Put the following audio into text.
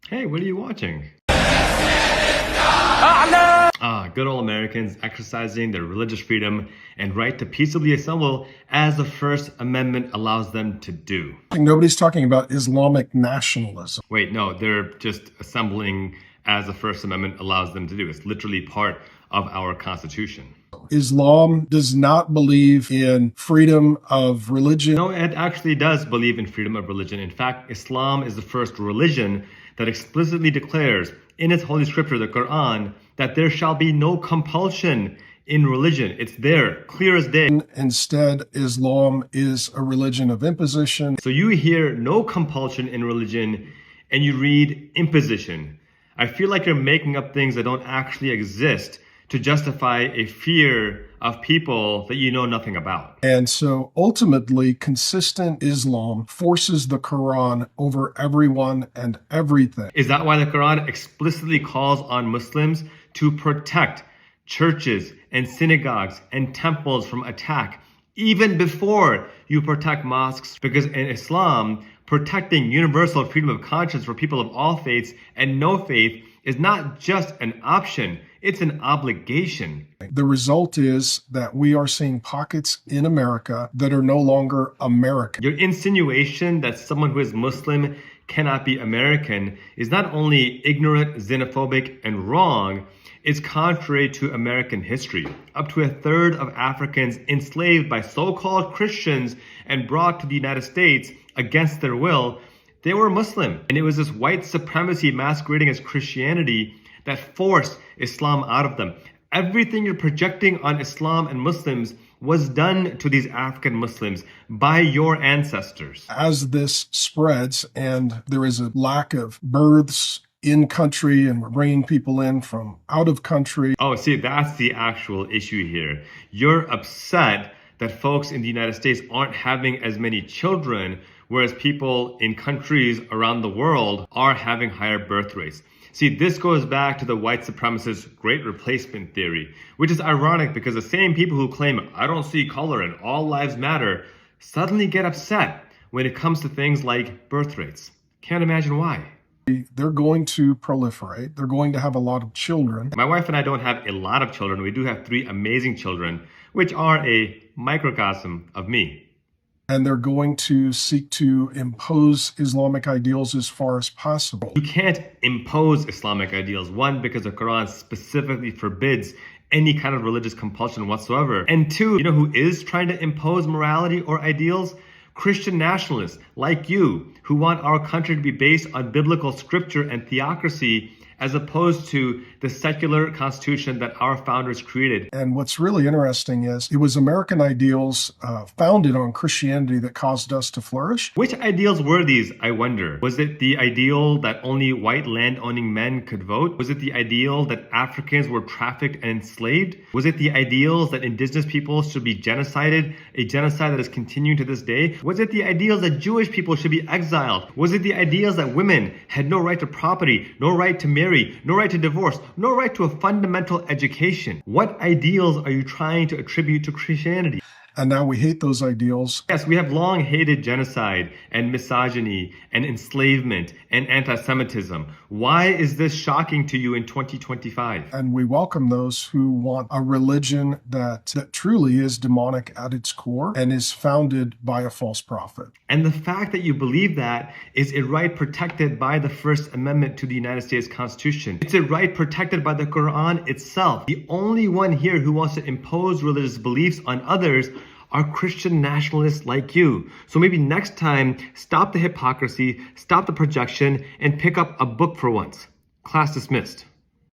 Hey, what are you watching? Good old Americans exercising their religious freedom and right to peaceably assemble as the First Amendment allows them to do. Nobody's talking about Islamic nationalism. Wait, no, they're just assembling as the First Amendment allows them to do. It's literally part of our Constitution. Islam does not believe in freedom of religion. No, it actually does believe in freedom of religion. In fact, Islam is the first religion that explicitly declares in its holy scripture, the Quran, that there shall be no compulsion in religion. It's there, clear as day. Instead, Islam is a religion of imposition. So you hear no compulsion in religion and you read imposition. I feel like you're making up things that don't actually exist to justify a fear of people that you know nothing about. And so ultimately, consistent Islam forces the Quran over everyone and everything. Is that why the Quran explicitly calls on Muslims to protect churches and synagogues and temples from attack, even before you protect mosques? Because in Islam, protecting universal freedom of conscience for people of all faiths and no faith is not just an option, it's an obligation. The result is that we are seeing pockets in America that are no longer American. Your insinuation that someone who is Muslim cannot be American is not only ignorant, xenophobic, and wrong, it's contrary to American history. Up to a third of Africans enslaved by so-called Christians and brought to the United States against their will, they were Muslim. And it was this white supremacy masquerading as Christianity that forced Islam out of them. Everything you're projecting on Islam and Muslims was done to these African Muslims by your ancestors. As this spreads and there is a lack of births in country and we're bringing people in from out of country. Oh, see, that's the actual issue here. You're upset that folks in the United States aren't having as many children, whereas people in countries around the world are having higher birth rates. See, this goes back to the white supremacist great replacement theory, which is ironic because the same people who claim, I don't see color and all lives matter, suddenly get upset when it comes to things like birth rates. Can't imagine why. They're going to proliferate. They're going to have a lot of children. My wife and I don't have a lot of children. We do have 3 amazing children, which are a microcosm of me. And they're going to seek to impose Islamic ideals as far as possible. You can't impose Islamic ideals. One, because the Quran specifically forbids any kind of religious compulsion whatsoever. And 2, you know who is trying to impose morality or ideals? Christian nationalists like you, who want our country to be based on biblical scripture and theocracy as opposed to the secular constitution that our founders created. And what's really interesting is it was American ideals founded on Christianity that caused us to flourish. Which ideals were these, I wonder? Was it the ideal that only white land-owning men could vote? Was it the ideal that Africans were trafficked and enslaved? Was it the ideals that indigenous peoples should be genocided, a genocide that is continuing to this day? Was it the ideals that Jewish people should be exiled? Was it the ideals that women had no right to property, no right to marry, no right to divorce, no right to a fundamental education? What ideals are you trying to attribute to Christianity? And now we hate those ideals. Yes, we have long hated genocide and misogyny and enslavement and anti-Semitism. Why is this shocking to you in 2025? And we welcome those who want a religion that truly is demonic at its core and is founded by a false prophet. And the fact that you believe that is a right protected by the First Amendment to the United States Constitution. It's a right protected by the Quran itself. The only one here who wants to impose religious beliefs on others are Christian nationalists like you. So maybe next time, stop the hypocrisy, stop the projection, and pick up a book for once. Class dismissed.